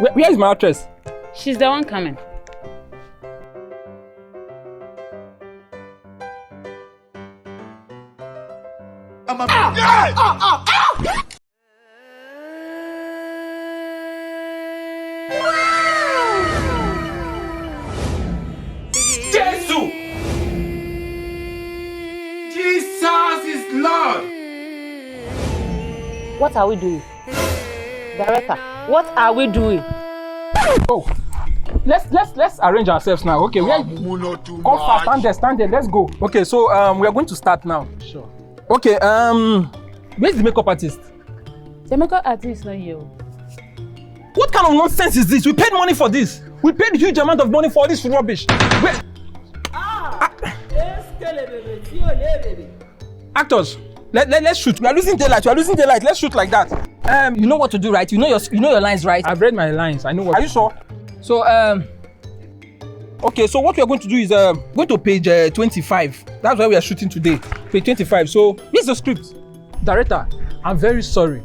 Where is my actress? She's the one coming. Jesus is Lord. What are we doing? Director, what are we doing? Oh, let's arrange ourselves now. Okay, come fast, stand there, let's go. Okay, so we are going to start now. Sure. Okay, where's the makeup artist? The makeup artist is not here. What kind of nonsense is this? We paid money for this. We paid a huge amount of money for this rubbish. Wait. Actors, let's shoot. We are losing daylight. Let's shoot like that. You know what to do, right? You know your lines, right? I've read my lines. I know what. Are you sure? So okay. So what we are going to do is going to page 25. That's where we are shooting today. Page 25. So here's the script. Director, I'm very sorry.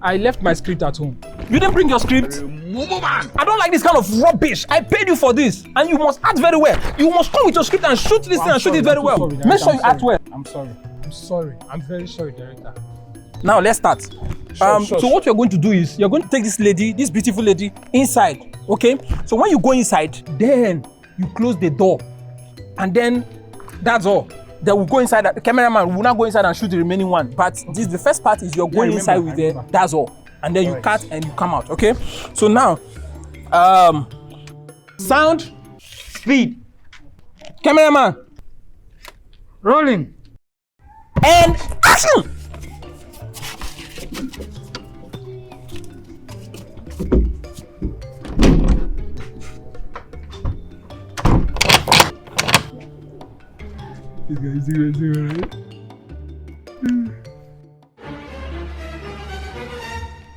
I left my script at home. You didn't bring your script? I don't like this kind of rubbish. I paid you for this, and you must act very well. You must come with your script and shoot this thing and shoot it very well. Make sure you act well. I'm sorry. I'm very sorry, director. Now let's start. So what you're going to do is you're going to take this lady, this beautiful lady, inside. Okay? So when you go inside, then you close the door, and then that's all. Then we'll go inside. The cameraman will not go inside and shoot the remaining one. But the first part is you're going inside with the. That's all. And then you cut and you come out. Okay? So now, sound, speed. Cameraman, Rolling. and action. This guy is right?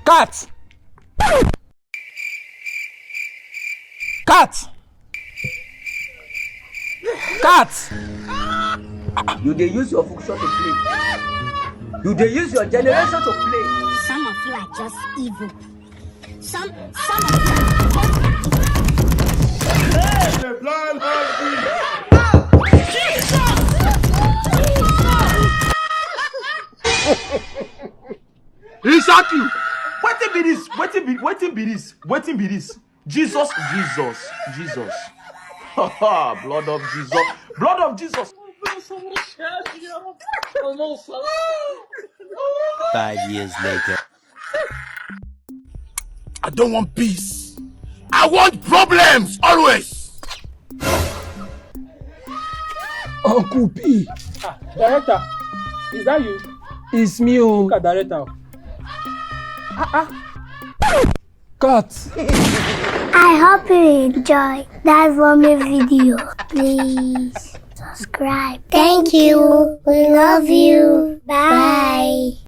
Cut! Cut! Cut! You dey use your function to play. You dey use your generation to play. Some of you are just evil. Some of you Exactly. Wetin be this? Jesus. Blood of Jesus. 5 years later. I don't want peace. I want problems always. Uncle P. Director, is that you? It's me, oh. Look at director. Cut. I hope you enjoy that Romy video. Please subscribe. Thank you. We love you. Bye.